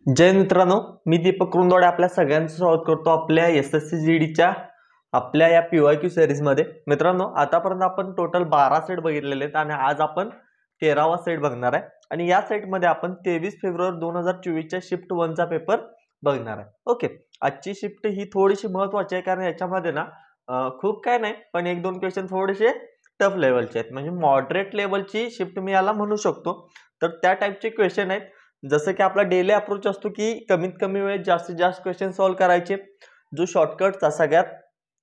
जय मित्रांनो, मी दीपक रुंदोडे आपल्या सगळ्यांचं स्वागत करतो आपल्या एसएससी जीडीच्या आपल्या या पीवायक्यू सिरीज मध्ये। मित्रांनो, आतापर्यंत आपण टोटल 12 सेट बघितलेले आहेत आणि आज आपण 13वा सेट बघणार आहे आणि या सेट मध्ये आपण 23 फेब्रुवारी 2024 च्या शिफ्ट 1 चा पेपर बघणार आहे। ओके, आजची शिफ्ट ही थोडीशी महत्त्वाची आहे कारण याच्यामध्ये ना खूप काय नाही पण एक दोन क्वेश्चन थोडेसे टफ लेवलचे आहेत, म्हणजे मॉडरेट लेवलची शिफ्ट मी याला म्हणू शकतो। तर त्या टाइपचे क्वेश्चन आहेत, जसं की आपला डेली अप्रोच असतो की कमीत कमी वेळेत जास्तीत जास्त क्वेश्चन सॉल्व्ह करायचे। जो शॉर्टकटचा सगळ्यात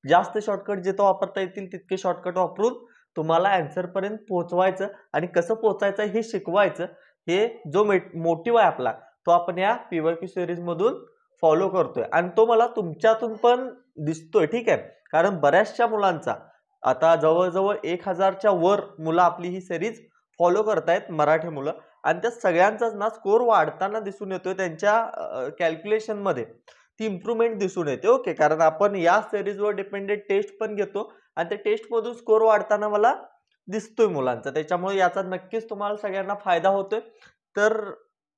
जास्त शॉर्टकट जिथं वापरता येतील तितके शॉर्टकट वापरून तुम्हाला आन्सर पर्यंत पोहोचवायचं आणि कसं पोहोचायचं हे शिकवायचं। हे जो मोटिव्ह आहे आपला तो आपण या पीवायक्यू सिरीज मधून फॉलो करतोय आणि तो मला तुमच्यातून पण दिसतोय। ठीक आहे, कारण बऱ्याचशा मुलांचा आता जवळजवळ 1000च्या वर मुलं आपली ही सिरीज फॉलो करतायत, मराठी मुलं, आणि त्या सगळ्यांचाच ना स्कोर वाढताना दिसून येतोय। त्यांच्या कॅल्क्युलेशन मध्ये ती इम्प्रूव्हमेंट दिसून येते। ओके, कारण आपण या सिरीजवर डिपेंडेंट टेस्ट पण घेतो आणि त्या टेस्ट मधून स्कोर वाढताना मला दिसतोय मुलांचा, त्याच्यामुळे याचा नक्कीच तुम्हाला सगळ्यांना फायदा होतोय। तर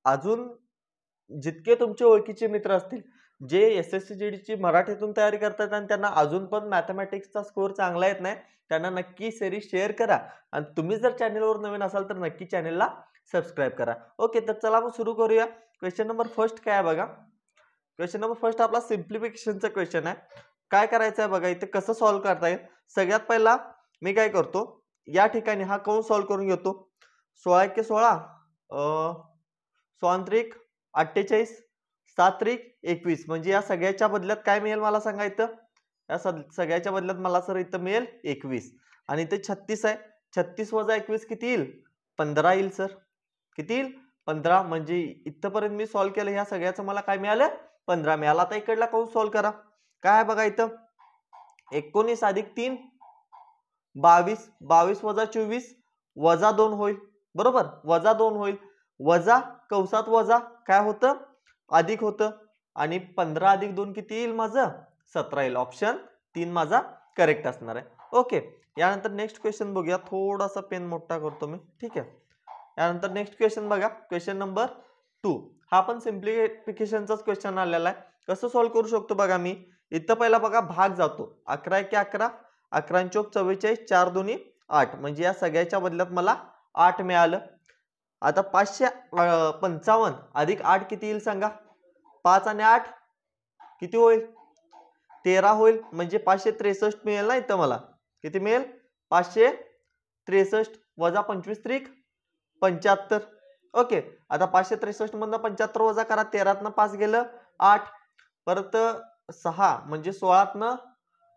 अजून जितके तुमचे ओळखीचे मित्र असतील जे एसएससी जीडीची मराठीतून तयारी करतात आणि त्यांना अजून पण मॅथमॅटिक्सचा स्कोर चांगला येत नाही, त्यांना नक्की सिरीज शेअर करा आणि तुम्ही जर चॅनलवर नवीन असाल तर नक्की चॅनलला सबस्क्राइब करा। ओके, तर चला मग सुरू करूया। क्वेश्चन नंबर फर्स्ट काय आहे बघा। क्वेश्चन नंबर फर्स्ट आपला सिम्प्लिफिकेशनचा क्वेश्चन आहे। काय करायचं आहे बघा, इथे कसं सॉल्व्ह करता येईल। सगळ्यात पहिला मी काय करतो, या ठिकाणी हा कंस सॉल्व्ह करून घेतो। 16 × 16 16 त्रिक 48 7 त्रिक 21, म्हणजे या सगळ्याच्या बदल्यात काय मिळेल मला सांगायचं। या सगळ्याच्या बदल्यात मला सर इथं मिळेल 21 आणि इथे 36 आहे। 36 वजा 21 किती येईल? 15 येईल सर। किती येईल? 15। म्हणजे इथपर्यंत मी सॉल्व्ह केलं, ह्या सगळ्याचं मला काय मिळालं? 15 मिळालं। आता इकडला कंस सॉल्व्ह करा। काय आहे बघा इथं, 19 + 3 22, 22 वजा 24 वजा 2 होईल, बरोबर, वजा 2 होईल। वजा कंसात वजा काय होतं? अधिक होतं आणि 15 + 2 किती येईल माझं? 17 येईल। ऑप्शन 3 माझा करेक्ट असणार आहे। ओके, यानंतर नेक्स्ट क्वेश्चन बघूया। थोडासा पेन मोठा करतो मी, ठीक आहे। यानंतर नेक्स्ट क्वेश्चन बघा, क्वेश्चन नंबर 2। हा पण सिम्प्लिफिकेशनचाच क्वेश्चन आलेला आहे। कसं सॉल्व्ह करू शकतो बघा, मी इथं पहिला बघा भाग जातो। 11 × 11 11 × 4 44 4 2 8, म्हणजे या सगळ्याच्या बदल्यात मला 8 मिळालं। आता 555 अधिक 8 किती येईल सांगा? 5 आणि 8 किती होईल? 13 होईल, म्हणजे 563 मिळेल ना इथं मला। किती मिळेल? 563 वजा 25 त्रिक 75। ओके, आता 563 मधनं 75 वजा करा, 13तनं 5 गेलं 8, परत 6 म्हणजे 16तनं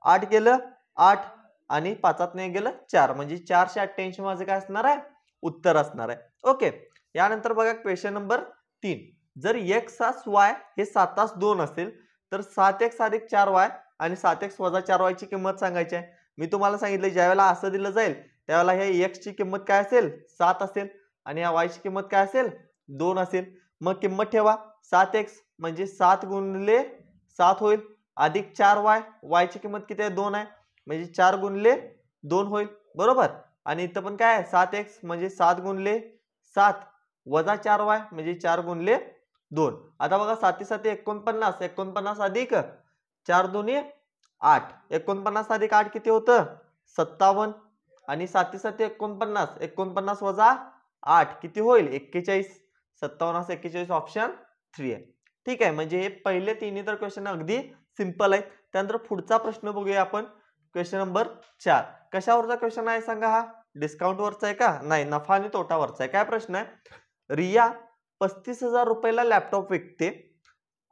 8 गेलं 8 आणि 5तनं गेलं 4, म्हणजे 488 माझं काय असणार आहे? उत्तर असणार आहे। ओके, यानंतर बघा क्वेश्चन नंबर 3। जर x y हे 7 2 असेल तर 7x + 4y आणि 7x - 4y ची किंमत सांगायची आहे। मी तुम्हाला सांगितलं ज्यावेळेला असं दिलं जाईल त्यावेळेला हे x ची किंमत काय असेल? 7 असेल आणि या y ची किंमत काय असेल? 2 असेल। मग किंमत ठेवा। 7x म्हणजे 7 × 7 होईल, अधिक 4y, y ची किंमत किती आहे? 2 आहे, म्हणजे 4 × 2 होईल, बरोबर। आणि इथं पण काय आहे? 7x म्हणजे 7 × 7 वजा 4y म्हणजे 4 × 2। आता बघा 7 7 49, 49 अधिक 4 2 8, 49 अधिक 8 किती होतं? 57, आणि 7 7 49, 49 वजा 8 किती होईल? 41, 57 41, ऑप्शन 3 आहे। ठीक आहे, म्हणजे हे पहिले तिन्ही तर क्वेश्चन अगदी सिंपल आहेत। त्यानंतर पुढचा प्रश्न बघूया आपण, क्वेश्चन नंबर 4। कशावरचा क्वेश्चन आहे सांगा? हा डिस्काउंट वरचा आहे का? नाही, नफा आणि तोटा वरचा आहे। काय प्रश्न आहे? रिया 35,000 रुपयाला लॅपटॉप विकते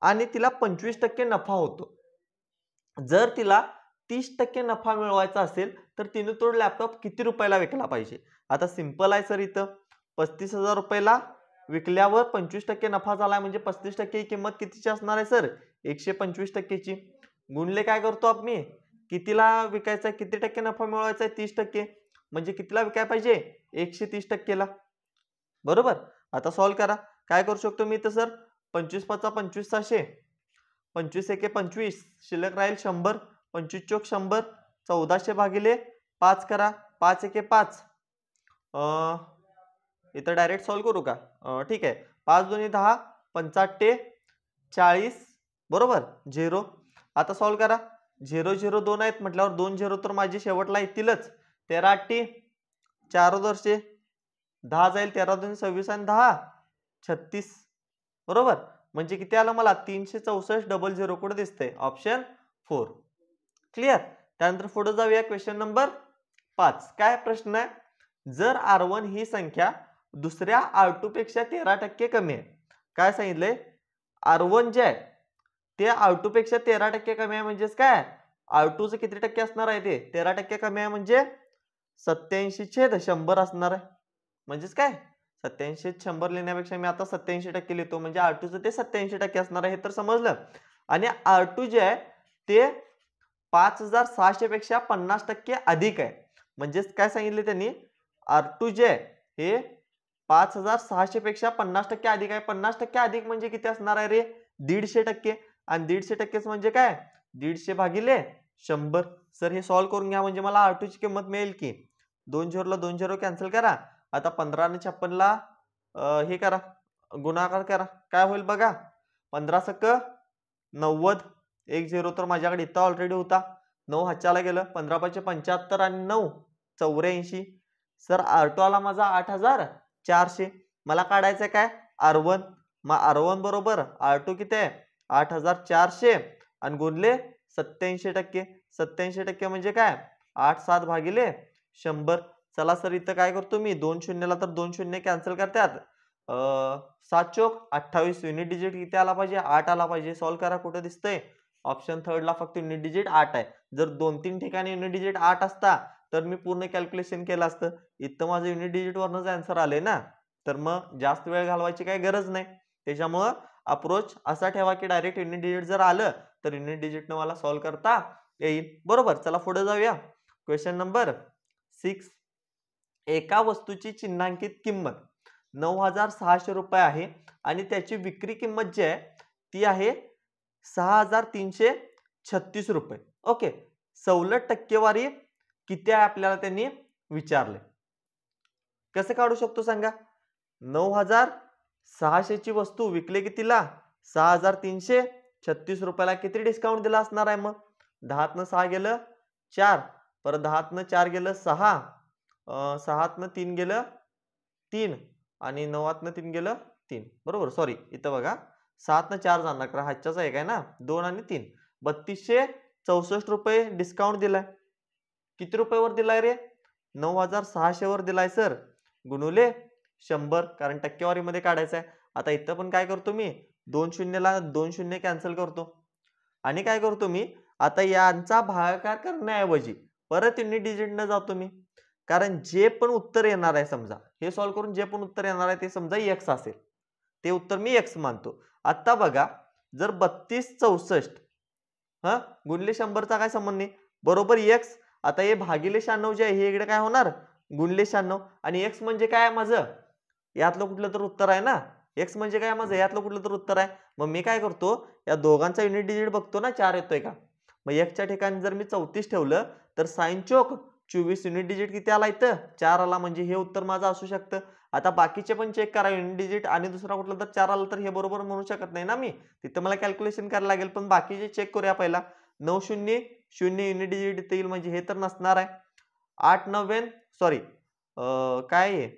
आणि तिला 25% नफा होतो। जर तिला 30% नफा मिळवायचा असेल तर तिने तो लॅपटॉप किती रुपयाला विकला पाहिजे? आता सिंपल आहे सर, इथं 35,000 रुपयाला विकल्यावर 25% नफा झाला, म्हणजे 35% ही किंमत कितीची असणार आहे सर? 125%ची। गुणले काय करतो आपण? कितीला विकायचा, किती टक्के नफा मिळवायचा आहे? 30%, म्हणजे कितीला विकायला पाहिजे? 130%ला, बरोबर। आता सॉल्व्ह करा। काय करू शकतो मी इथं सर? 25 × 5 = 25 600, 25 × 1 = 25, शिल्लक राहील 100, 25 × 4 = 100, 1400 भागिले 5 करा, 5 × 1 = 5। इथं डायरेक्ट सॉल्व्ह करू का? ठीक आहे, 5 2 10 85 40 बरोबर 0. आता सॉल्व करा. 0 0 2 आहेत म्हटल्यावर 2 0 तर माझे शेवटला येतीलच. 13 8 4 वर्षे 10 जाईल. 13 2 26 आणि 10 36 बरोबर. म्हणजे किती आलं मला 364 00 कुठे दिसतंय ऑप्शन 4. क्लिअर. त्यानंतर पुढे जाऊया क्वेश्चन नंबर 5. काय प्रश्न आहे, जर R1 ही संख्या दुसऱ्या R2 पेक्षा 13% कमी आहे. काय सांगितलंय, R1 जे आहे ते R2 पेक्षा 13% कमी आहे. म्हणजेच काय R2 चं किती टक्के असणार आहे, ते 13% कमी आहे म्हणजे 87/100 असणार आहे. म्हणजेच काय 87/100 लिहिण्यापेक्षा मी आता 87% लिहितो, म्हणजे R2 चं ते 87% असणार आहे. हे तर समजलं. आणि R2 जे आहे ते 5600 पेक्षा 50% अधिक आहे. म्हणजेच काय सांगितले त्यांनी, R2 जे आहे हे 5600 पेक्षा 50% अधिक आहे. 50% अधिक म्हणजे किती असणार आहे रे, 150%. आणि 150% म्हणजे काय 150/100. सर हे सॉल्व करून घ्या म्हणजे मला R2 ची किंमत मिळेल की 2 0 ला 2 0 कॅन्सल करा. आता 15 आणि 56 ला हे करा, गुणाकार करा. काय होईल बघा, 15 सक 90, 1 0 तर माझ्याकडे इथं ऑलरेडी होता. 9 हातच्याला गेलं, 15 5 75 आणि 9 84. सर R2 आला माझा 8400. मला काढायचं काय R1. मग R1 बरोबर R2 किती आहे 8400 आणि गुणले 87%. 87% म्हणजे काय 8 7/100. चला सर इथं काय करतो मी, 2 शून्यला तर 2 शून्य कॅन्सल करतात. 7 चोक 28. युनिट डिजिट किती आला पाहिजे, 8 आला पाहिजे. सॉल्व करा. कुठे दिसतंय ऑप्शन 3 ला फक्त युनिट डिजिट 8 आहे. जर 2-3 ठिकाणी युनिट डिजिट 8 असता तर मी पूर्ण कॅल्क्युलेशन केलं असतं. इथं माझं युनिट डिजिट वरनच आन्सर आले ना, तर मग जास्त वेळ घालवायची काही गरज नाही. त्याच्यामुळं अप्रोच असा ठेवा की डायरेक्ट युनिट डिजिट जर आलं तर युनिट डिजिटनं मला सॉल्व करता येईल. बरोबर. चला पुढे जाऊया. Question number 6. एका वस्तूची चिन्हांकित किंमत 9600 रुपये आहे आणि त्याची विक्री किंमत जी आहे ती आहे 6336 रुपये. ओके. सवलत टक्केवारी किती आहे आपल्याला त्यांनी विचारले. कसं काढू शकतो सांगा. 9600 ची वस्तू विकली कितीला 6336 रुपयाला. किती डिस्काउंट दिला असणार आहे मग, 10 तनं 6 गेलं 4, परत 10 तनं 4 गेलं 6, 6 तनं 3 गेलं 3 आणि 9 तनं 3 गेलं 3. बरोबर. सॉरी इथं बघा 7 न 4 जाणार कारण हातच्याचा एक आहे ना, 2 आणि 3. 3264 रुपये डिस्काउंट दिलाय. किती रुपयावर दिलाय रे, 9600 वर दिलाय सर. गुणुले 100 कारण टक्केवारीमध्ये काढायचं आहे. आता इथं पण काय करतो मी, 2 शून्यला 2 शून्य कॅन्सल करतो आणि काय करतो मी, आता यांचा भागाकार करण्याऐवजी परत युनिट डिजिटने जातो मी. कारण जे पण उत्तर येणार आहे, समजा हे सॉल्व करून जे पण उत्तर येणार आहे ते समजा x असेल, ते उत्तर मी x मानतो. आता बघा जर 3264 गुणले 100 चा काय संबंध नाही, बरोबर x. आता हे भागिले 96 जे आहे हे इकडे काय होणार गुणले 96 आणि x म्हणजे काय माझं यातलं कुठलं तर उत्तर आहे ना. x म्हणजे काय माझं यातलं कुठलं तर उत्तर आहे. मग मी काय करतो, या दोघांचा युनिट डिजिट बघतो ना 4 येतोय का. मग x च्या ठिकाणी जर मी 34 ठेवलं तर sin चोक 24 युनिट डिजिट किती आला इथं 4 आला. म्हणजे हे उत्तर माझं असू शकतं. आता बाकीचे पण चेक करा युनिट डिजिट आणि दुसरा कुठला तर 4 आला तर हे बरोबर म्हणू शकत नाही ना मी, तिथं मला कॅल्क्युलेशन करायला लागेल. पण बाकीचे चेक करूया पहिला. 9 0 0 युनिट डिजिट इथे येईल म्हणजे हे तर नसणार आहे. 8 9 सॉरी काय आहे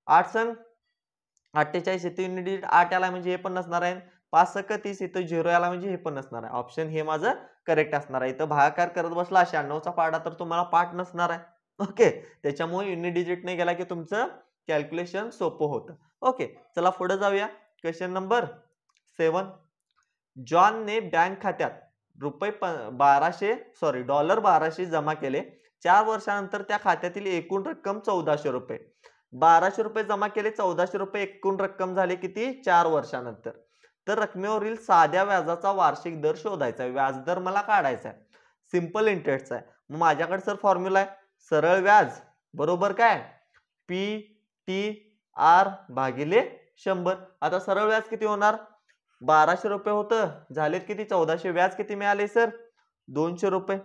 8 सन 48 इथे युनिट डिजिट 8 आला म्हणजे हे पण नसणार आहे. 5 सक 30 इथं 0 आला म्हणजे हे पण नसणार आहे. ऑप्शन हे माझं करेक्ट असणार आहे. इथं भागाकार करत बसला 96 चा पाडा तर तुम्हाला पाठ नसणार आहे. ओके. त्याच्यामुळे युनिट डिजिट ने गेला की तुमचं कॅल्क्युलेशन सोपं होतं. ओके. चला पुढे जाऊया. Question number 7. जॉन ने बँक खात्यात $1200 जमा केले. 4 वर्षानंतर त्या खात्यातील एकूण रक्कम 1400 रुपये. 1200 रुपये जमा केले, 1400 रुपये एकूण रक्कम झाली किती 4 वर्षानंतर. तर रकमेवरील साध्या व्याजाचा वार्षिक दर शोधायचा आहे. व्याजदर मला काढायचा आहे. सिंपल इंटरेस्ट आहे. मग माझ्याकडे सर फॉर्म्युला आहे सरळ व्याज बरोबर काय PTR भागिले 100. आता सरळ व्याज किती होणार 1200 रुपये होतं, झालेत किती 1400. व्याज किती मिळाले सर 200 रुपये.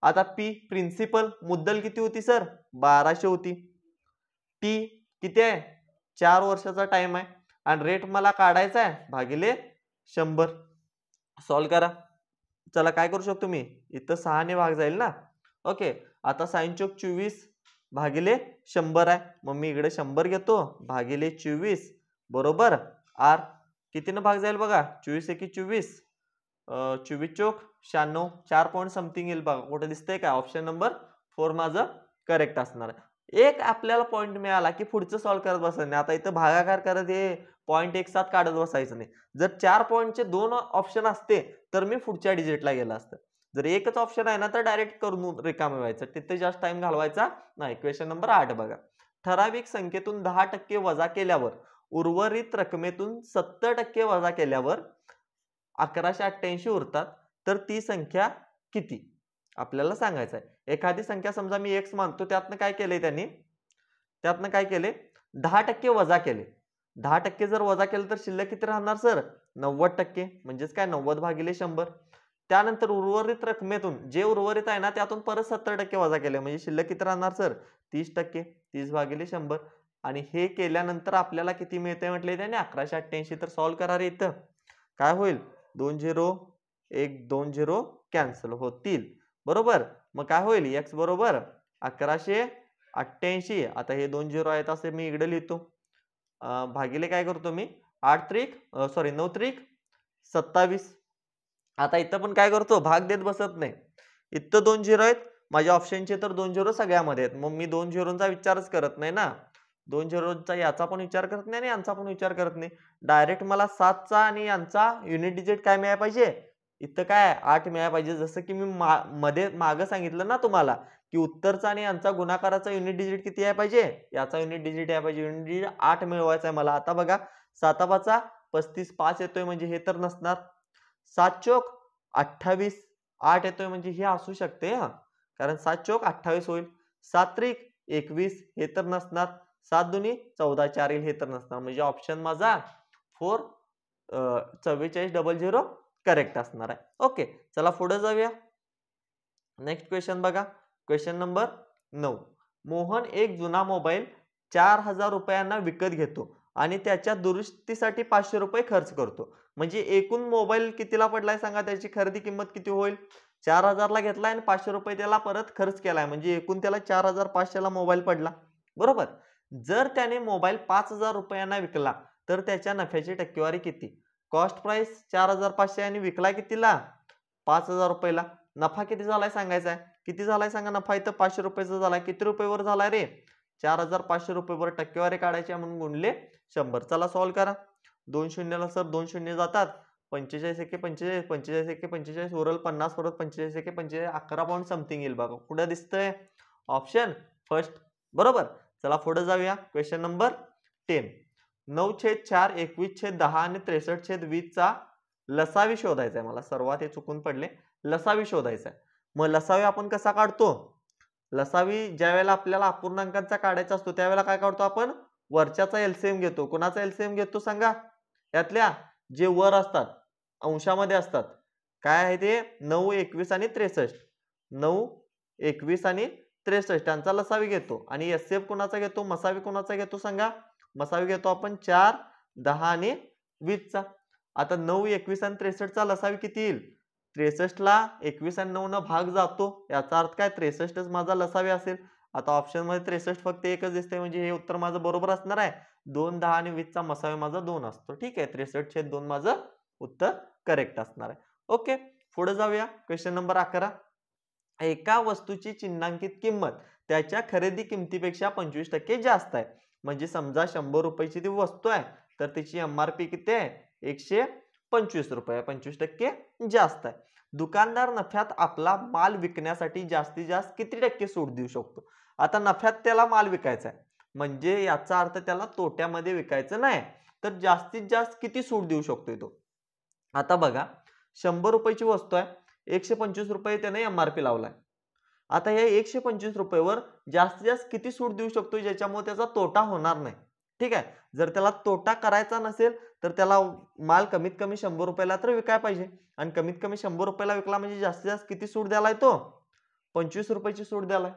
आता P प्रिन्सिपल मुद्दल किती होती सर 1200 होती. T किती आहे 4 वर्षाचा टाइम आहे आणि रेट मला काढायचा आहे भागिले 100. सॉल्व करा. चला काय करू शकतो मी, इथं 6 ने भाग जाईल ना. ओके, आता 6 चौक 24 भागिले 100 आहे. मग मी इकडे 100 घेतो भागिले 24 बरोबर आर. कितीनं भाग जाईल बघा, 24 एकी 24, 24 चौक 96, 4 पॉईंट समथिंग येईल बघा. कुठे दिसतंय का, ऑप्शन नंबर 4 माझं करेक्ट असणार आहे. एक आपल्याला पॉईंट मिळाला की पुढचं सॉल्व करत बसायचं नाही. आता इथं भागाकार करत हे पॉईंट एक साथ काढत बसायचं नाही. जर 4 पॉईंटचे 2 ऑप्शन असते तर मी पुढच्या डिजिटला गेला असतं. जर एकच ऑप्शन आहे ना तर डायरेक्ट करून रिकामे व्हायचं, तिथे जास्त टाइम घालवायचा नाही. क्वेश्चन नंबर 8 बघा. ठराविक संख्येतून 10% वजा केल्यावर उर्वरित रकमेतून 70% वजा केल्यावर 1188 उरतात, तर ती संख्या किती आपल्याला सांगायचं आहे. एखादी संख्या समजा मी x मानतो, त्यातनं काय केलंय त्यांनी, त्यातनं काय केले, 10% वजा केले. 10% जर वजा केलं तर शिल्लक किती राहणार सर, 90%. म्हणजेच काय, 90 भागिले 100. त्यानंतर उर्वरित रकमेतून जे उर्वरित आहे ना त्यातून परत 70% वजा केले, म्हणजे शिल्लक किती राहणार सर, 30%. 30 भागिले 100. आणि हे केल्यानंतर आपल्याला किती मिळते म्हटले त्याने, 1188. तर सॉल्व करा रे. इथं काय होईल, 2 0 1 2 0 कॅन्सल होतील बरोबर. मग काय होईल, x बरोबर 1188. आता हे 2 0 आहेत असे मी इकडे लिहितो, भागिले काय करतो मी, 9 त्रिक 27. आता इथं पण काय करतो, भाग देत बसत नाही. इथं 2 0 आहेत माझ्या ऑप्शनचे, तर 2 0 सगळ्यामध्ये आहेत. मग मी 2 0चा विचारच करत नाही ना. 2 0चा याचा पण विचार करत नाही आणि यांचा पण विचार करत नाही. डायरेक्ट मला 7चा आणि यांचा युनिट डिजिट काय मिळायला पाहिजे, इथं काय 8 मिळायला पाहिजे. जसं की मी मागं सांगितलं ना तुम्हाला की उत्तरचा आणि यांचा गुणाकाराचा युनिट डिजिट किती यायला पाहिजे, याचा युनिट डिजिट यायला पाहिजे. युनिट डिजिट 8 मिळवायचा आहे मला. आता बघा 7 35 5 येतोय, म्हणजे हे तर नसणार. 7 चौक 28 8 येतोय, म्हणजे हे असू शकते हा, कारण 7 चौक 28 होईल. 7 त्रिक 21 हे तर नसणार. 7 दुनी 14 4 येईल, हे तर नसणार. म्हणजे ऑप्शन माझा 4 4400 करेक्ट असणार आहे. ओके, चला पुढे जाऊया. नेक्स्ट क्वेश्चन बघा. Question number 9. मोहन एक जुना मोबाईल 4000 रुपयांना विकत घेतो आणि त्याच्या दुरुस्तीसाठी 500 रुपये खर्च करतो. म्हणजे एकूण मोबाईल कितीला पडलाय सांगा, त्याची खरेदी किंमत किती होईल. 4000 ला घेतलाय आणि 500 रुपये त्याला परत खर्च केलाय, म्हणजे एकूण त्याला 4500 ला मोबाईल पडला बरोबर. जर त्याने मोबाईल 5000 रुपयांना विकला तर त्याच्या नफ्याची टक्केवारी किती. कॉस्ट प्राइस 4500 आणि विकलाय कितीला, 5000 रुपयाला. नफा किती झालाय सांगायचा आहे. किती झालाय सांगा नफा, इथं 500 रुपयाचा झालाय. किती रुपयेवर झालाय रे, 4500 रुपयेवर. टक्केवारी काढायची म्हणून गुणले 100. चला सॉल्व करा. 2 शून्यला सर 2 शून्य जातात. 45 एके 45, 45 एके 45 उरल 50, परत 45 एके 45, 11 पॉईंट समथिंग येईल बघा. कुठे दिसतंय, ऑप्शन फर्स्ट बरोबर. चला पुढे जाऊया. Question number 10. 9/4 21/10 आणि 63/20 चा लसावी शोधायचा आहे मला. सर्वात हे चुकून पडले, लसावी शोधायचा आहे. मग लसावी आपण कसा काढतो, लसावी ज्या वेळेला आपल्याला अपूर्णांकांचा काढायचा असतो त्यावेळेला काय काढतो आपण, वरच्याचा एलसीएम घेतो. कोणाचा एलसीएम घेतो सांगा, यातल्या जे वर असतात अंशामध्ये असतात. काय आहे ते, 9 21 आणि 63. 9 21 आणि 63 त्यांचा लसावी घेतो. आणि एसएफ कोणाचा घेतो, मसावी कोणाचा घेतो सांगा, मसावी घेतो आपण 4 10 आणि 20 चा. आता 9 21 आणि 63 चा लसावी किती येईल, 63 ला 21 आणि 9 न भाग जातो, याचा अर्थ काय 63च माझा लसावी असेल. आता ऑप्शन मध्ये 63 फक्त एकच दिसते, म्हणजे हे उत्तर माझं बरोबर असणार आहे. 2 10 आणि 20 चा मसावी माझा 2 असतो. ठीक आहे, 63/2 माझं उत्तर करेक्ट असणार आहे. ओके, पुढे जाऊया. Question number 11. एका वस्तूची चिन्हांकित किंमत त्याच्या खरेदी किमतीपेक्षा 25% जास्त आहे. म्हणजे समजा 100 रुपयाची ती वस्तू आहे, तर तिची एमआरपी किती आहे, 125 रुपये, 25% जास्त आहे. दुकानदार नफ्यात आपला माल विकण्यासाठी जास्तीत जास्त किती टक्के सूट देऊ शकतो. आता नफ्यात त्याला माल विकायचा आहे, म्हणजे याचा अर्थ त्याला तोट्यामध्ये विकायचं नाही, तर जास्तीत जास्त किती सूट देऊ शकतोय तो. आता बघा 100 रुपयाची वस्तू आहे, 125 रुपये त्याने एमआरपी लावलाय. आता हे 125 रुपयेवर जास्तीत जास्त किती सूट देऊ शकतो ज्याच्यामुळे त्याचा तोटा होणार नाही. ठीक आहे, जर त्याला तोटा करायचा नसेल तर त्याला माल कमीत कमी 100 रुपयाला तर विकायला पाहिजे. आणि कमीत कमी 100 रुपयाला विकला म्हणजे जास्तीत जास्त किती सूट द्यालाय तो, 25 रुपयाची सूट द्यालाय.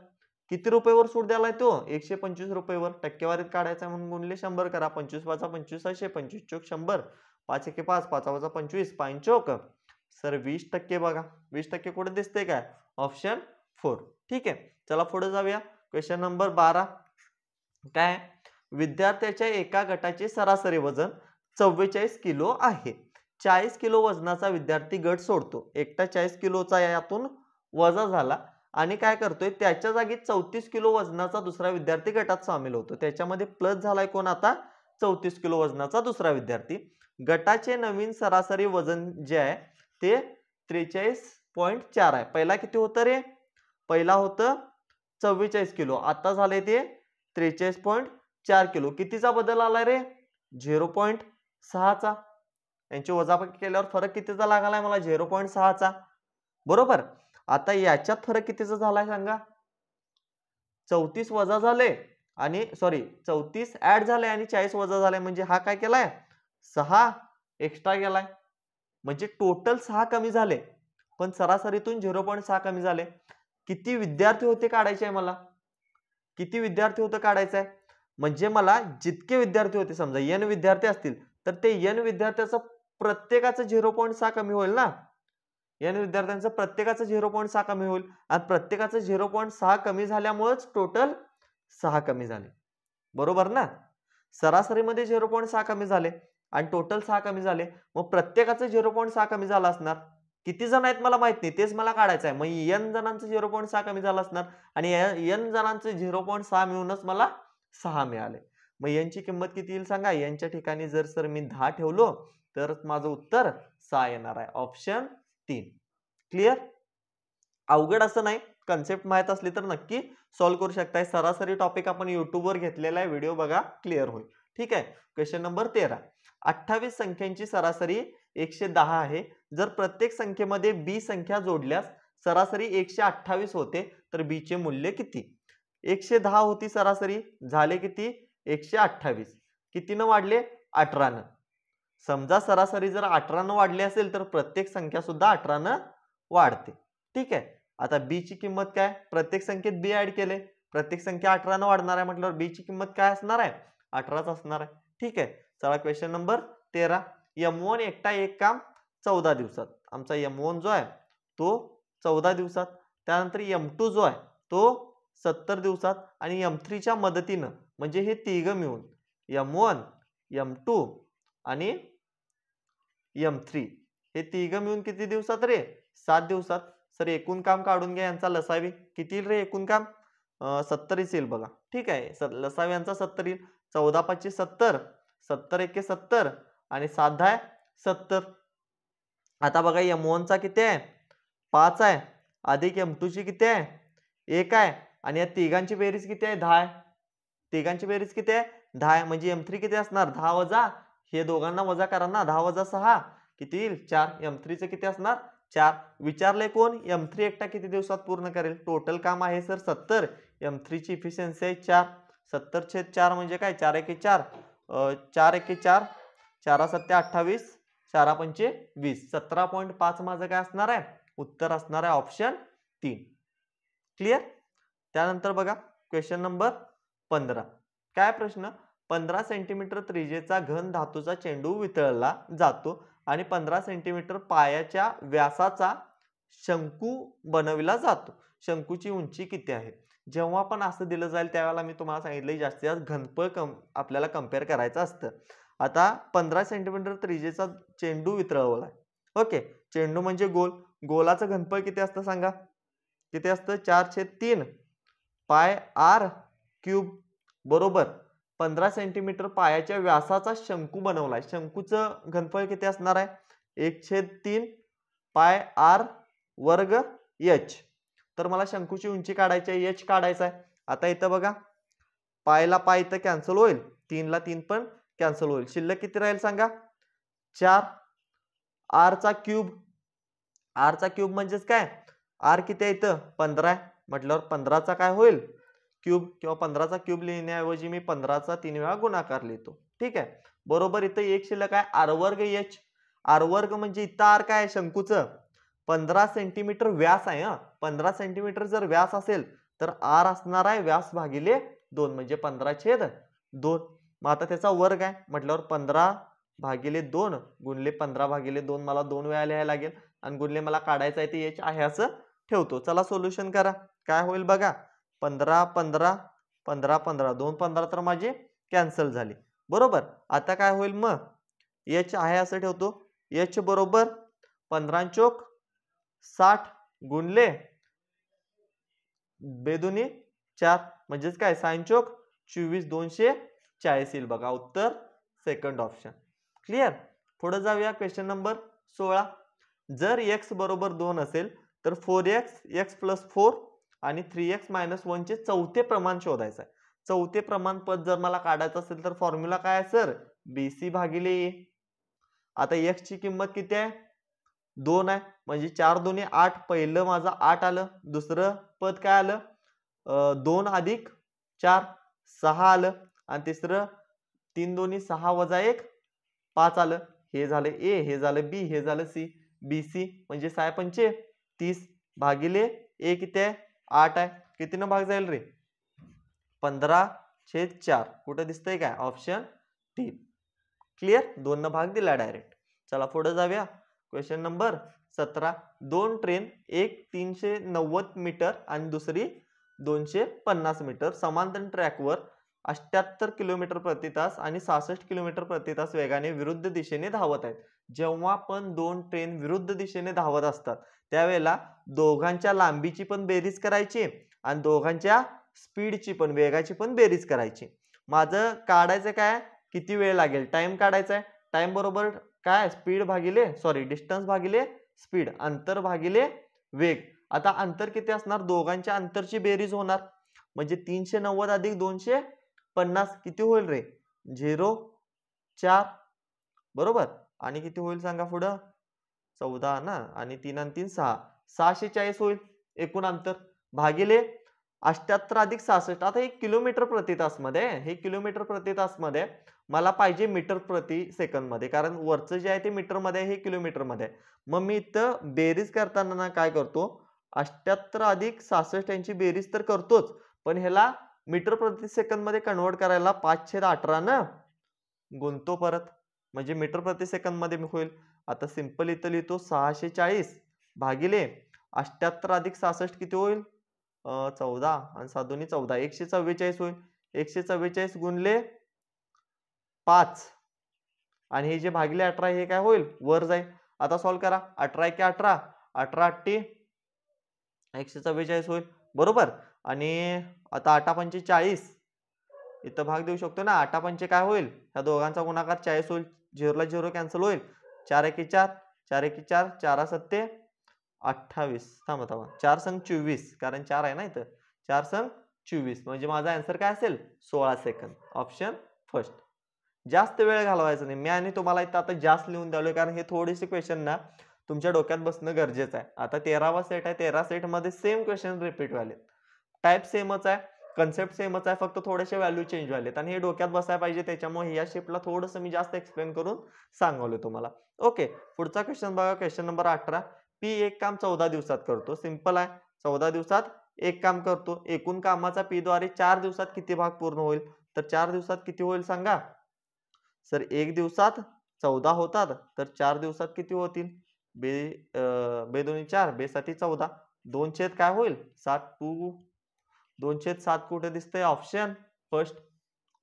किती रुपयेवर सूट द्यालाय तो, 125 रुपयेवर. टक्केवारीत काढायचा म्हणून गुणले 100 करा. 25 - 25 25 चौक 100, 5 एके 5, 5 वजा 25, 5 चौक सर 20% बघा. 20% कुठे दिसते काय? ऑप्शन 4. ठीक आहे. चला पुढे जाऊया. क्वेश्चन नंबर 12 काय? विद्यार्थ्याच्या एका गटाचे सरासरी वजन 44 किलो आहे. 40 किलो वजनाचा विद्यार्थी गट सोडतो. एकटा 40 किलोचा यातून वजा झाला आणि काय करतोय त्याच्या जागी 34 किलो वजनाचा दुसरा विद्यार्थी गटात सामील होतो. त्याच्यामध्ये प्लस झालाय कोण आता? 34 किलो वजनाचा दुसरा विद्यार्थी. गटाचे नवीन सरासरी वजन जे आहे ते 43.4 आहे. पहिला किती होतं रे? पहिला होतं 44 किलो, आता झाले ते 43.4 किलो. कितीचा बदल आलाय रे? 0.6चा. यांची वजाबाकी केल्यावर फरक कितीचा लागलाय मला? 0.6चा. बरोबर. आता याच्यात फरक कितीचा झालाय सांगा? 34 वजा झाले आणि सॉरी 34 ऍड झाले आणि 40 वजा झाले, म्हणजे हा काय केलाय? 6 एक्स्ट्रा केलाय. म्हणजे टोटल 6 कमी झाले पण सरासरीतून 0.6 कमी झाले. किती विद्यार्थी होते काढायचे आहे मला? किती विद्यार्थी होते काढायचं आहे? म्हणजे मला जितके विद्यार्थी होते, समजा n विद्यार्थी असतील तर ते n विद्यार्थ्याचं प्रत्येकाचं 0.6 कमी होईल ना. n विद्यार्थ्यांचं प्रत्येकाचं 0.6 कमी होईल आणि प्रत्येकाचं 0.6 कमी झाल्यामुळेच टोटल 6 कमी झाले. बरोबर ना. सरासरीमध्ये 0.6 कमी झाले आणि टोटल 6 कमी झाले, मग प्रत्येकाचं 0.6 कमी झालं असणार. किती जण आहेत मला माहित नाही, तेच मला काढायचं आहे. मग n जणांचं 0.6 कमी झालं असणार आणि n जणांचं 0.6 मिळूनच मला 6 मिळाले. मग n ची किंमत किती येईल सांगा? n च्या ठिकाणी जर सर मी 10 ठेवलो तर माझं उत्तर 6 येणार आहे. ऑप्शन 3. क्लिअर? अवघड असं नाही, कन्सेप्ट माहित असली तर नक्की सॉल्व्ह करू शकताय. सरासरी टॉपिक आपण युट्यूबवर घेतलेला आहे, व्हिडिओ बघा, क्लिअर होईल. ठीक आहे. Question number 13. 28 संख्यांची सरासरी 110 आहे. जर प्रत्येक संख्येमध्ये b संख्या जोडल्यास सरासरी 128 होते, तर b चे मूल्य किती? 110 होती सरासरी, झाले किती? 128. कितीनं वाढले? 18 समजा सरासरी जर 18 वाढली असेल तर प्रत्येक संख्या सुद्धा 18 वाढते. ठीक आहे. आता b ची किंमत काय? प्रत्येक संख्येत b ऍड केले, प्रत्येक संख्या 18 वाढणार आहे म्हटल्यावर b ची किंमत काय असणार आहे? 18च असणार आहे. ठीक आहे. चला क्वेश्चन नंबर 13. m1 एकटा एक काम 14 दिवसात. आमचा m1 जो आहे तो 14 दिवसात. त्यानंतर m2 जो आहे तो 70 दिवसात आणि m3 च्या मदतीनं, म्हणजे हे तिघ मिळून m1 m2 आणि m3 हे तिघ मिळून किती दिवसात रे? 7 दिवसात. सर एकूण काम काढून घ्या यांचा लसावी. किती येईल रे एकूण काम? 70 येईल बघा. ठीक आहे. लसावी यांचा 70 येईल. 14 5 70, 70 1 70 आणि 7 10 70. आता बघा m1 चा किती आहे? 5 आहे, अधिक m2 ची किती आहे? 1 आहे आणि या तिघांची बेरीज किती आहे? 10 आहे. तिघांची बेरीज किती आहे? 10 आहे. म्हणजे m3 किती असणार? 10 वजा हे दोघांना वजा करा ना, 10 वजा 6 किती येईल? 4. m3 चे किती असणार? 4. विचारले कोण? m3 एकटा किती दिवसात पूर्ण करेल? टोटल काम आहे सर 70, m3 ची इफिशियन्सी आहे 4. 70/4 म्हणजे काय? 4 1 4, 4 1 4, 4 7 28, 4 5 20. 17.5 माझं काय असणार आहे? उत्तर असणार आहे ऑप्शन 3. क्लिअर? त्यानंतर बघा क्वेश्चन नंबर 15. काय प्रश्न? 15 सेंटीमीटर त्रिज्येचा घन धातूचा चेंडू वितळला जातो आणि 15 सेंटीमीटर पायाच्या व्यासाचा शंकू बनविला जातो. शंकूची उंची किती आहे? जेव्हा पण असं दिलं जाईल त्यावेळेला मी तुम्हाला सांगितलं जास्तीत जास्त घनफळ आपल्याला कंपेअर करायचं असतं. आता 15 सेंटीमीटर त्रिज्येचा चेंडू वितळवलाय. ओके. चेंडू म्हणजे गोल. गोलाचं घनफळ किती असतं सांगा? किती असतं? 4/3 पाय r क्यूब. बरोबर. 15 सेंटीमीटर पायाच्या व्यासाचा शंकू बनवलाय. शंकूचं घनफळ किती असणार आहे? 1/3 पाय r वर्ग h. तर मला शंकूची उंची काढायची आहे, h काढायचा आहे. आता इथं बघा, पायला पाय इथं कॅन्सल होईल, 3 ला 3 पण कॅन्सल होईल. शिल्लक किती राहील सांगा? 4. r चा क्यूब. r चा क्यूब म्हणजेच काय? r किती आहे इथं? 15 आहे म्हटल्यावर 15 चा काय होईल? क्यूब. किंवा 15 चा क्यूब लिहिण्याऐवजी मी 15 चा 3 वेळा गुणाकार लिहितो. ठीक आहे. बरोबर. इथं एक शिल्लक आहे r वर्ग h. r वर्ग म्हणजे इथं r काय आहे? शंकूचं 15 सेंटीमीटर व्यास आहे. 15 सेंटीमीटर जर व्यास असेल तर r असणार आहे व्यास भागिले 2 म्हणजे 15/2. मग आता त्याचा वर्ग आहे म्हटल्यावर 15 भागिले 2 गुणले 15 भागिले 2 मला 2 वेळा लिहायला लागेल आणि गुणले मला काढायचं आहे ते h आहे असं ठेवतो. चला सोल्युशन करा. काय होईल बघा. 15 15 15 15 2 15 तर माझी कॅन्सल झाली. बरोबर. आता काय होईल मग h आहे असं ठेवतो. h बरोबर 15 चोक 60 गुणले बेदुनी 4 म्हणजेच काय साइन चोक 24 240 येईल बघा. उत्तर सेकंड ऑप्शन. क्लियर. पुढे जाऊया क्वेश्चन नंबर 16. जर x बरोबर 2 असेल तर 4x x + 4 आणि 3x - 1 चे चौथे प्रमाण शोधायचं आहे. चौथे प्रमाण पद जर मला काढायचं असेल तर फॉर्म्युला काय आहे सर. BC भागिले A. आता x ची किंमत किती आहे 2 आहे म्हणजे 4 2 8 पहिलं माझं 8 आलं. दुसरं पद काय आलं 2 अधिक 4 6 आलं आणि तिसरं 3 2 6 वजा 1 5 आलं. हे झालं A, हे झालं B, हे झालं C. BC म्हणजे 6 पंचे 30 भागिले A किती आहे 8 आहे. कितीनं भाग जाईल रे 15/4. कुठं दिसतंय काय ऑप्शन डी. क्लियर. 2 न भाग दिला डायरेक्ट. चला पुढे जाऊया. Question number 17. दोन ट्रेन एक 390 मीटर आणि दुसरी 250 मीटर समांतर ट्रॅकवर 78 किलोमीटर प्रति तास आणि 66 किलोमीटर प्रति तास वेगाने विरुद्ध दिशेने धावत आहेत. जेव्हा पण दोन ट्रेन विरुद्ध दिशेने धावत असतात त्यावेळेला दोघांच्या लांबीची पण बेरीज करायची आणि दोघांच्या स्पीडची पण वेगाची पण बेरीज करायची. माझं काढायचं काय किती वेळ लागेल टाइम काढायचा आहे. टाइम बरोबर काय स्पीड भागिले डिस्टन्स भागिले स्पीड अंतर भागिले वेग. आता अंतर किती असणार दोघांच्या अंतरची बेरीज होणार म्हणजे 390 अधिक 250 किती होईल रे 0.4 बरोबर. आणि किती होईल सांगा पुढं 14 ना आणि 3 आणि 3 6 640 होईल एकूण अंतर भागिले 78 अधिक 66. आता हे किलोमीटर प्रति तास मध्ये हे किलोमीटर प्रति तास मध्ये मला पाहिजे मीटर प्रति सेकंद मध्ये कारण वरचं जे आहे ते मीटर मध्ये हे किलोमीटर मध्ये. मग मी इथं बेरीज करताना ना काय करतो 78 अधिक 66 यांची बेरीज तर करतोच पण ह्याला मीटर प्रति सेकंद मध्ये कन्वर्ट करायला 5/18 न गुणतो परत म्हणजे मीटर प्रति सेकंद मध्ये होईल. आता सिंपल इथं लिहितो 640 भागिले 78 अधिक 66 किती होईल 14 आणि 7 2 14 144 होईल. 144 गुणले 5 आणि हे जे भागिले 18 हे काय होईल वर जाईल. आता सॉल्व करा 18 × 18 18 8 144 होईल बरोबर. आणि आता 8 पंचे 40 इथं भाग देऊ शकतो ना 8 पंचे काय होईल ह्या दोघांचा गुणाकार 40 होईल 0 ला 0 कॅन्सल होईल 4 1 4 4 1 4 4 7 28 थांबा 4 संग 24 कारण 4 आहे ना इथं 4 संग 24 म्हणजे माझा आन्सर काय असेल 16 सेकंद. Option first. जास्त वेळ घालवायचा नाही मी आणि तुम्हाला इथं आता जास्त लिहून द्यालोय कारण हे थोडेसे क्वेश्चन ना तुमच्या डोक्यात बसणं गरजेचं आहे. आता 13वा सेट आहे 13 सेट मध्ये सेम क्वेश्चन रिपीट व्हायले टाइप सेमच आहे कन्सेप्ट सेमच आहे फक्त थोडेसे व्हॅल्यू चेंज व्हायलेत आणि हे डोक्यात बसायला पाहिजे त्याच्यामुळे या शेपला थोडंसं मी जास्त एक्सप्लेन करून सांगवलं तुम्हाला. ओके पुढचा क्वेश्चन बघा. Question number 18. पी एक काम 14 दिवसात करतो. सिंपल आहे 14 दिवसात एक काम करतो. एकूण कामाचा पी द्वारे 4 दिवसात किती भाग पूर्ण होईल तर 4 दिवसात किती होईल सांगा सर. 1 दिवसात 14 होतात तर 4 दिवसात किती होतील बे 2 4 बे 7 14 2 छेद काय होईल 7 2 छेद 7 कुठे दिसतंय ऑप्शन फर्स्ट.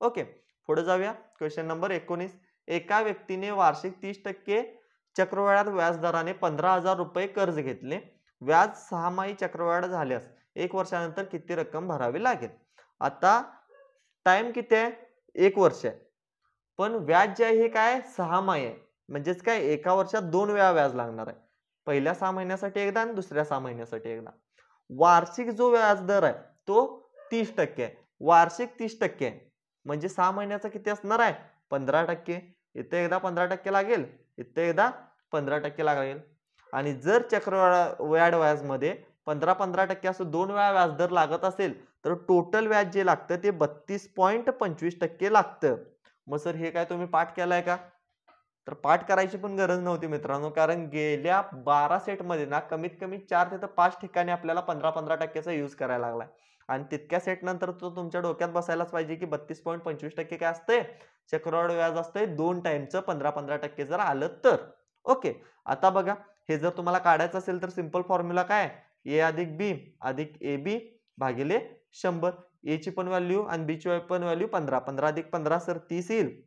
ओके पुढे जाऊया. Question number 19. एका व्यक्तीने वार्षिक 30% चक्रवाढ व्याजदराने 15,000 रुपये कर्ज घेतले. व्याज 6 चक्रवाढ झाल्यास 1 वर्षानंतर किती रक्कम भरावी लागेल. आता टाइम किती आहे 1 वर्ष आहे पण व्याज जे आहे हे काय 6 आहे म्हणजेच काय एका वर्षात 2 वेळा व्याज लागणार आहे. पहिल्या 6 महिन्यासाठी एकदा आणि दुसऱ्या 6 महिन्यासाठी एकदा. वार्षिक जो व्याज दर आहे तो 30% आहे. वार्षिक 30% आहे म्हणजे 6 महिन्याचा किती असणार आहे 15%. इथे एकदा 15% लागेल इथे एकदा 15% लागेल. आणि जर चक्रवाढ व्याज मध्ये 15% असं 2 वेळा व्याजदर लागत असेल तर टोटल व्याज जे लागतं ते 32.25% लागतं. मग सर हे काय तुम्ही पाठ केलाय का तर पाठ करायची पण गरज नव्हती मित्रांनो कारण गेल्या 12 सेट मध्ये ना कमीत कमी 4 ते 5 ठिकाणी आपल्याला 15% यूज करायला लागलाय. आणि तितक्या सेट नंतर तो तुमच्या डोक्यात बसायलाच पाहिजे की 32.25% काय असते, चक्रवाढ व्याज असते 2 टाइमचं 15-15% जर आलं तर. ओके. आता बघा हे जर तुम्हाला काढायचं असेल तर सिंपल फॉर्म्युला काय, ए अधिक बी अधिक ए बी भागिले 100. ए ची पण व्हॅल्यू आणि बी ची पण व्हॅल्यू 15. 15 अधिक 15 सर 30 येईल.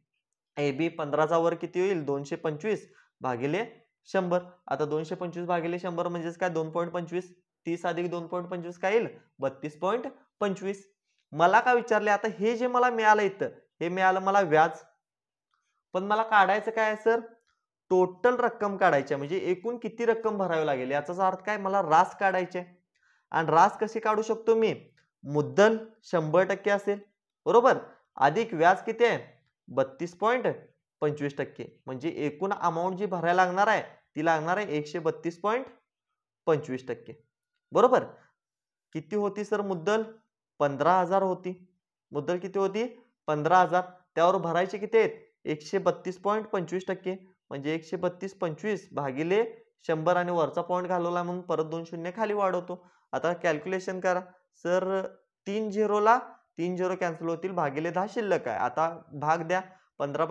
ए बी 15चा वर किती होईल 225 भागिले 100. आता 225 भागिले 100 म्हणजेच काय 2.25. 30 अधिक 2.25 काय येईल 32.25. मला काय विचारले आता हे जे मला मिळालं इथं हे मिळालं मला व्याज, पण मला काढायचं काय सर टोटल रक्कम काढायची म्हणजे एकूण किती रक्कम भरावी लागेल याचा अर्थ काय मला रास काढायचे. आणि रास कशी काढू शकतो मी, मुद्दल 100% असेल बरोबर अधिक व्याज किती आहे 32.25%, म्हणजे एकूण अमाऊंट जी भरायला लागणार आहे ती लागणार आहे 132.25%. बरोबर. किती होती सर मुद्दल 15,000 होती. मुद्दल किती होती 15,000. त्यावर भरायचे किती आहेत 132.25%, म्हणजे 132.25 भागिले 100 आणि वरचा पॉईंट घालवला म्हणून परत 2 शून्य खाली वाढवतो. आता कॅल्क्युलेशन करा सर 3 झिरोला 3 झिरो कॅन्सल होतील भागिले 10 शिल्लक आहे. आता भाग द्या 15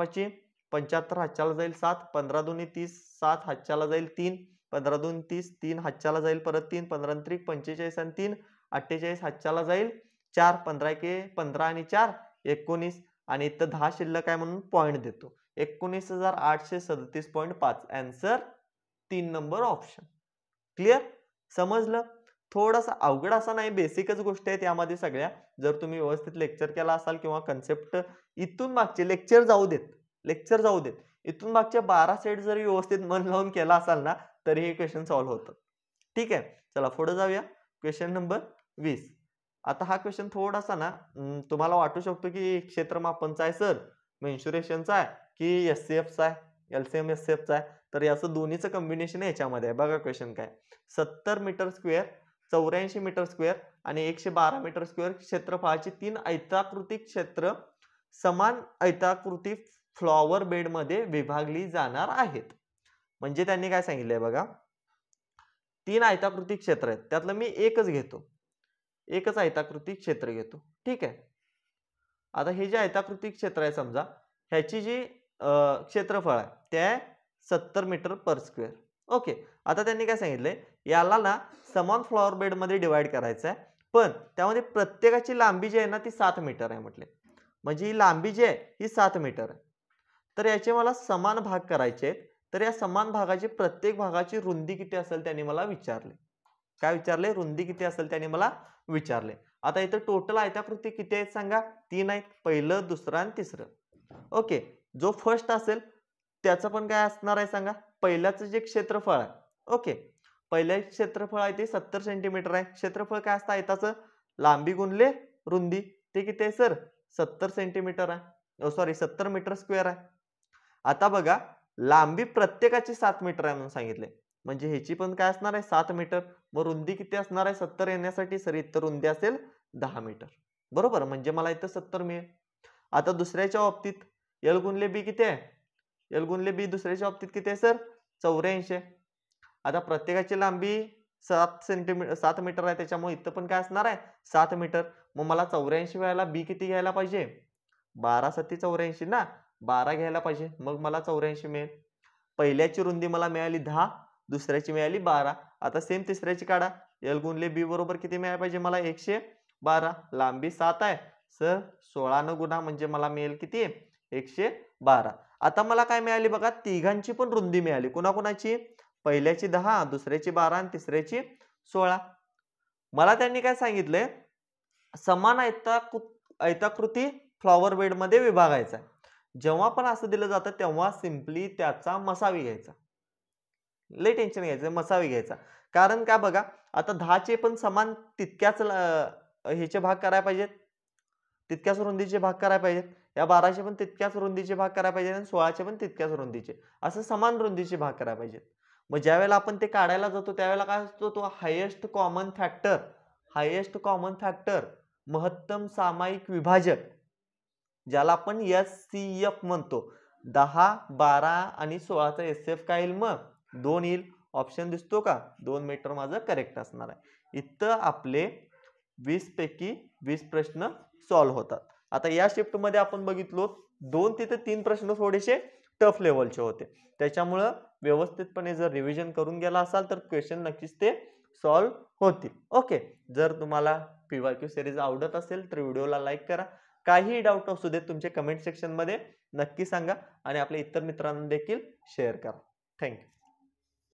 75 हातच्याला जाईल 7, 15 दुनी 30 7 हातच्याला जाईल 3, 15 दुनी 30 3 हातच्याला जाईल परत 3, 15 त्रिक 45 आणि 3 48 हातच्याला जाईल 4, 15 के 15 आणि 4 19 आणि इथं 10 शिल्लक आहे म्हणून पॉईंट देतो 19,837.5. Answer 3 number option. क्लिअर. समजलं. थोडासा अवघड असा नाही, बेसिकच गोष्टी आहेत यामध्ये सगळ्या. जर तुम्ही व्यवस्थित लेक्चर केला असाल किंवा कन्सेप्ट इथून मागचे लेक्चर जाऊ देत इथून मागच्या 12 सेट जरी व्यवस्थित मन लावून केला असाल ना तरी हे क्वेश्चन सॉल्व्ह होतात. ठीक आहे. चला पुढे जाऊया. Question number 20. आता हा क्वेश्चन थोडासा ना तुम्हाला वाटू शकतो की क्षेत्रमापनचा आहे सर, मेन्शुरेशनचा आहे की एससीएफचा आहे, एलसीएम एससीएफचा आहे. तर याचं दोन्हीचं कॉम्बिनेशन याच्यामध्ये आहे. बघा क्वेश्चन काय, 70 मीटर स्क्वेअर 84 मीटर स्क्वेअर आणि 112 मीटर स्क्वेअर क्षेत्रफळाची 3 आयताकृती क्षेत्र समान आयताकृती फ्लॉवर बेड मध्ये विभागली जाणार आहेत. म्हणजे त्यांनी काय सांगितलंय बघा 3 आयताकृती क्षेत्र आहेत त्यातलं मी एकच आयताकृती क्षेत्र घेतो. ठीक आहे. आता हे जे आयताकृती क्षेत्र आहे समजा ह्याची जी क्षेत्रफळ आहे ते आहे 70 मीटर पर स्क्वेअर. ओके. आता त्यांनी काय सांगितलंय याला ना समान फ्लॉवर बेड मध्ये डिवाइड करायचं आहे, पण त्यामध्ये प्रत्येकाची लांबी जी आहे ना ती 7 मीटर आहे म्हटले. म्हणजे ही लांबी जी आहे ही 7 मीटर आहे. तर याचे मला समान भाग करायचे आहेत. तर या समान भागाची प्रत्येक भागाची रुंदी किती असेल त्यांनी मला विचारले. काय विचारले, रुंदी किती असेल त्यांनी मला विचारले. आता इथं टोटल आयताकृती किती आहेत सांगा, 3 आहेत. पहिलं, दुसरं आणि तिसरं. ओके. जो फर्स्ट असेल त्याचं पण काय असणार आहे सांगा, पहिल्याचं जे क्षेत्रफळ आहे. ओके. पहिल्या क्षेत्रफळ आहे ते 70 सेंटीमीटर आहे. क्षेत्रफळ काय असतं आयताचं, लांबी गुणले रुंदी, ते किती आहे सर 70 सेंटीमीटर आहे. सॉरी 70 मीटर स्क्वेअर आहे. आता बघा लांबी प्रत्येकाची 7 मीटर आहे म्हणून सांगितले, म्हणजे ह्याची पण काय असणार आहे 7 मीटर. मग रुंदी किती असणार आहे 70 येण्यासाठी सर, इथं रुंदी असेल 10 मीटर. बरोबर, म्हणजे मला इथं 70 मिळेल. आता दुसऱ्याच्या बाबतीत एल गुणले बी किती आहे, एल गुणले बी दुसऱ्याच्या बाबतीत किती आहे सर 84. आता प्रत्येकाची लांबी 7 मीटर आहे त्याच्यामुळे इथं पण काय असणार आहे 7 मीटर. मग मला 84 वेळेला बी किती घ्यायला पाहिजे, 12 7 84 ना, 12 घ्यायला पाहिजे. मग मला 84 मिळेल. पहिल्याची रुंदी मला मिळाली 10, दुसऱ्याची मिळाली 12. आता सेम तिसऱ्याची काढा. एल गुणले बी बरोबर किती मिळायला पाहिजे मला 112. लांबी 7 आहे सर, 16 न गुणा म्हणजे मला मिळेल किती 112. आता मला काय मिळाली बघा, तिघांची पण रुंदी मिळाली. कुणाकुणाची, पहिल्याची 10, दुसऱ्याची 12 आणि तिसऱ्याची 16. मला त्यांनी काय सांगितलंय समान आयताकृती फ्लॉवर बेड मध्ये विभागायचा. जेव्हा पण असं दिलं जातं तेव्हा सिंपली त्याचा मसावी घ्यायचा. लय टेन्शन घ्यायचं, मसावी घ्यायचा. कारण काय बघा आता 10 चे पण समान तितक्याच ह्याचे भाग करायला पाहिजेत, तितक्याच रुंदीचे भाग करायला पाहिजेत. या 12 चे पण तितक्याच रुंदीचे भाग करायला पाहिजेत आणि 16 चे पण तितक्याच रुंदीचे, असं समान रुंदीचे भाग करायला पाहिजेत. मग ज्या वेळेला आपण ते काढायला जातो त्यावेळेला काय असतो तो हायेस्ट कॉमन फॅक्टर महत्तम सामायिक विभाजक, ज्याला आपण एचसीएफ म्हणतो. 10 12 आणि 16चा एसएफ काय येईल मग 2 येईल. ऑप्शन दिसतो का, 2 मीटर माझं करेक्ट असणार आहे. इथं आपले 20 पैकी 20 प्रश्न सॉल्व्ह होतात. आता या शिफ्ट मध्ये आपण बघितलो 2 तिथे 3 प्रश्न थोडेसे टफ लेवलचे होते. त्याच्यामुळे व्यवस्थितपणे जर रिव्हिजन करून गेला असाल तर क्वेश्चन नक्कीच ते सॉल्व्ह होतील. ओके, जर तुम्हाला पीवायक्यू सिरीज आवडत असेल तर व्हिडिओला लाईक करा. काही डाऊट असू देत तुमचे कमेंट सेक्शन मध्ये नक्की सांगा आणि आपल्या इतर मित्रांना देखील शेअर करा. थँक्यू.